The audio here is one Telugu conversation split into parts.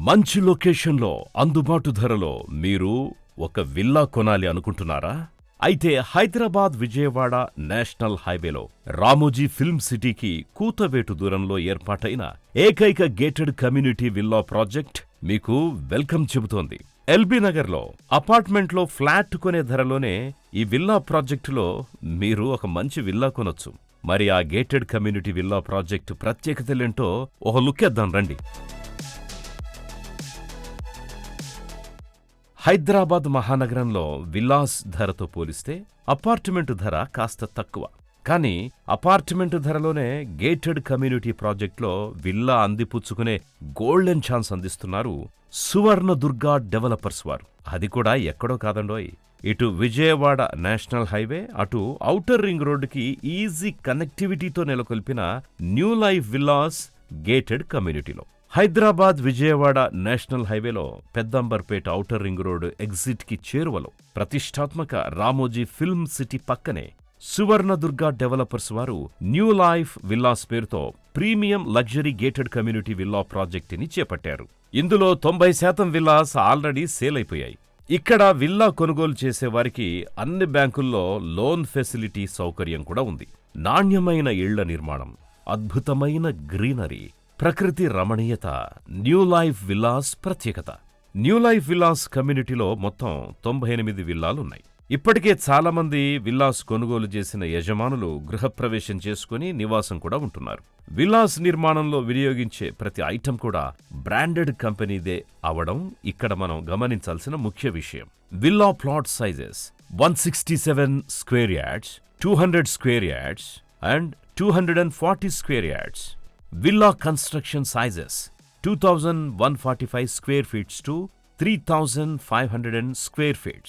మంచి లొకేషన్లో అందుబాటు ధరలో మీరు ఒక విల్లా కొనాలి అనుకుంటున్నారా? అయితే హైదరాబాద్ విజయవాడ నేషనల్ హైవేలో రామోజీ ఫిల్మ్ సిటీకి కూతవేటు దూరంలో ఏర్పాటైన ఏకైక గేటెడ్ కమ్యూనిటీ విల్లా ప్రాజెక్ట్ మీకు వెల్కమ్ చెబుతోంది. ఎల్బీ నగర్లో అపార్ట్మెంట్లో ఫ్లాట్ కొనే ధరలోనే ఈ విల్లా ప్రాజెక్టులో మీరు ఒక మంచి విల్లా కొనొచ్చు. మరి ఆ గేటెడ్ కమ్యూనిటీ విల్లా ప్రాజెక్టు ప్రత్యేకతలేంటో ఒక లుక్కేద్దాం రండి. హైదరాబాద్ మహానగరంలో విల్లాస్ ధరతో పోలిస్తే అపార్ట్మెంటు ధర కాస్త తక్కువ. కానీ అపార్ట్మెంటు ధరలోనే గేటెడ్ కమ్యూనిటీ ప్రాజెక్టులో విల్లా అందిపుచ్చుకునే గోల్డెన్ ఛాన్స్ అందిస్తున్నారు సువర్ణదుర్గ డెవలపర్స్ వారు. అది కూడా ఎక్కడో కాదండోయ్, ఇటు విజయవాడ నేషనల్ హైవే, అటు ఔటర్ రింగ్ రోడ్డుకి ఈజీ కనెక్టివిటీతో నెలకొల్పిన న్యూ లైఫ్ విల్లాస్ గేటెడ్ కమ్యూనిటీలో. హైదరాబాద్ విజయవాడ నేషనల్ హైవేలో Peddamberpet outer ring road exit కి చేరువలో ప్రతిష్టాత్మక రామోజీ ఫిల్మ్ సిటీ పక్కనే సువర్ణదుర్గ డెవలపర్స్ వారు న్యూ లైఫ్ విల్లాస్ పేరుతో premium luxury gated community villa ప్రాజెక్టుని చేపట్టారు. ఇందులో 90% విల్లాస్ ఆల్రెడీ సేల్ అయిపోయాయి. ఇక్కడ విల్లా కొనుగోలు చేసేవారికి అన్ని బ్యాంకుల్లో లోన్ ఫెసిలిటీ సౌకర్యం కూడా ఉంది. నాణ్యమైన ఇళ్ల నిర్మాణం, అద్భుతమైన గ్రీనరీ, ప్రకృతి రమణీయత న్యూ లైఫ్ విల్లాస్ ప్రత్యేకత. న్యూ లైఫ్ విల్లాస్ కమ్యూనిటీలో మొత్తం 98 విల్లాలున్నాయి. ఇప్పటికే చాలా మంది విల్లాస్ కొనుగోలు చేసిన యజమానులు గృహప్రవేశం చేసుకుని నివాసం కూడా ఉంటున్నారు. విల్లాస్ నిర్మాణంలో వినియోగించే ప్రతి ఐటెం కూడా బ్రాండెడ్ కంపెనీదే అవడం ఇక్కడ మనం గమనించాల్సిన ముఖ్య విషయం. Villa plot sizes 167 square yards, 200 square yards and 240 square yards. Villa construction sizes 2,145 square feet to 3,500 square feet.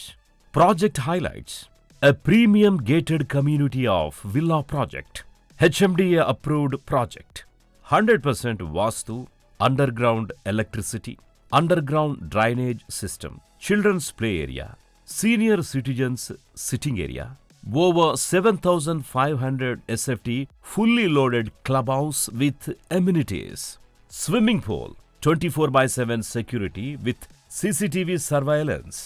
Project highlights: a premium gated community of villa project, HMDA approved project, 100% Vastu, underground electricity, underground drainage system, children's play area, senior citizens sitting area, over 7,500 SFT fully loaded clubhouse with amenities, swimming pool, 24/7 security with CCTV surveillance,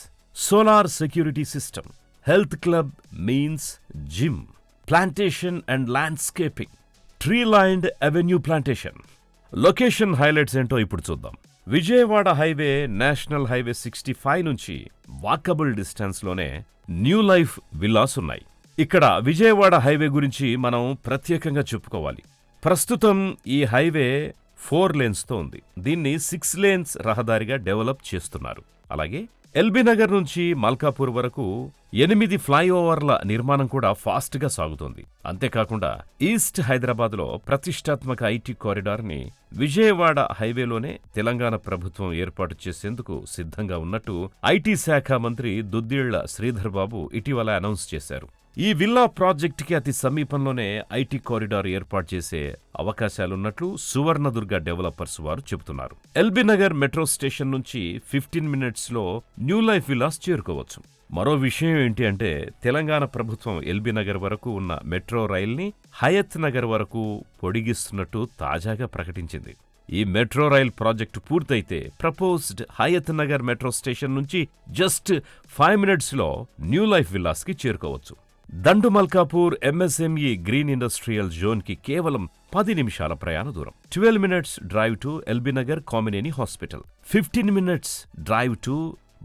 solar security system, health club means gym, plantation and landscaping, tree-lined avenue plantation. Location highlights ఏంటో ఇప్పుడు చూద్దాం. విజయవాడ హైవే నేషనల్ హైవే 65 నుంచి వాకబుల్ డిస్టెన్స్లోనే న్యూ లైఫ్ విల్లాస్ ఉన్నాయి. ఇక్కడ విజయవాడ హైవే గురించి మనం ప్రత్యేకంగా చెప్పుకోవాలి. ప్రస్తుతం ఈ హైవే 4 లేన్స్తో ఉంది. దీన్ని 6 లేన్స్ రహదారిగా డెవలప్ చేస్తున్నారు. అలాగే ఎల్బీ నగర్ నుంచి మల్కాపూర్ వరకు 8 ఫ్లైఓవర్ల నిర్మాణం కూడా ఫాస్ట్గా సాగుతోంది. అంతేకాకుండా ఈస్ట్ హైదరాబాద్లో ప్రతిష్టాత్మక ఐటీ కారిడార్ని విజయవాడ హైవేలోనే తెలంగాణ ప్రభుత్వం ఏర్పాటు చేసేందుకు సిద్ధంగా ఉన్నట్టు ఐటీ శాఖ మంత్రి దుద్దిళ్ల శ్రీధర్ బాబు ఇటీవల అనౌన్స్ చేశారు. ఈ విల్లా ప్రాజెక్టుకి అతి సమీపంలోనే ఐటీ కారిడార్ ఏర్పాటు చేసే అవకాశాలున్నట్లు సువర్ణదుర్గ డెవలపర్స్ వారు చెబుతున్నారు. ఎల్బీ నగర్ మెట్రో స్టేషన్ నుంచి 15 మినిట్స్లో న్యూ లైఫ్ విల్లాస్ చేరుకోవచ్చు. మరో విషయం ఏంటి అంటే, తెలంగాణ ప్రభుత్వం ఎల్బీ నగర్ వరకు ఉన్న మెట్రో రైల్ని హయత్ నగర్ వరకు పొడిగిస్తున్నట్టు తాజాగా ప్రకటించింది. ఈ మెట్రో రైల్ ప్రాజెక్టు పూర్తయితే proposed Hayat Nagar metro station నుంచి జస్ట్ 5 మినిట్స్లో న్యూ లైఫ్ విల్లాస్కి చేరుకోవచ్చు. Dandu Malkapur MSME green industrial జోన్కి కేవలం 10 నిమిషాల ప్రయాణ దూరం. 12 minutes drive to LB Nagar Kamineni hospital, 15 minutes drive to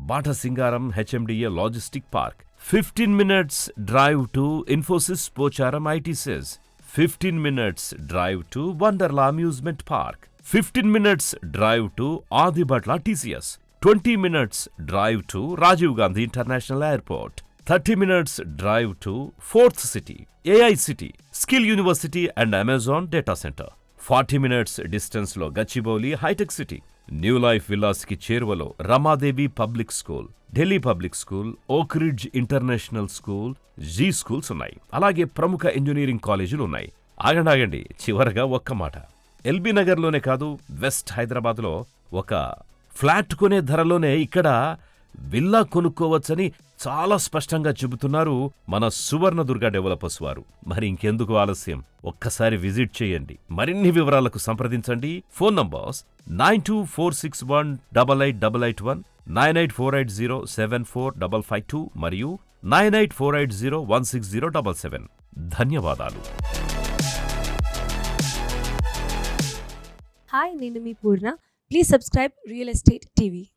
Batasingaram HMDA logistic park, 15 minutes drive to Infosys Pocharam IT SEZ, 15 minutes drive to Wonderla amusement park, 15 minutes drive to Adibatla TCS, 20 minutes drive to Rajiv Gandhi international airport, 30 minutes drive to Fourth City, AI City, Skill University and Amazon Data Center. 40 minutes distance లో Gachibowli hitech city. New life villas కి చేరువలో Ramadevi public school, Delhi public school, oak ridge international school, G schools ఉన్నాయి. అలాగే ప్రముఖ ఇంజనీరింగ్ కాలేజీలు ఉన్నాయి. ఆగండి, చివరగా ఒక్క మాట. ఎల్బీ నగర్లోనే కాదు, వెస్ట్ హైదరాబాద్లో ఒక ఫ్లాట్ కొనే ధరలోనే ఇక్కడ విల్లా కొనుక్కోవచ్చని చాలా స్పష్టంగా చెబుతున్నారు మన సువర్ణదుర్గ డెవలపర్స్ వారు. మరి ఇంకెందుకు ఆలస్యం, ఒక్కసారి విజిట్ చేయండి. మరిన్ని వివరాలకు సంప్రదించండి. ఫోన్ నంబర్స్ 9246188881, 9848074552 మరియు 9848016077. ధన్యవాదాలు. హాయ్, నేను మీ Purna. Please subscribe real estate TV.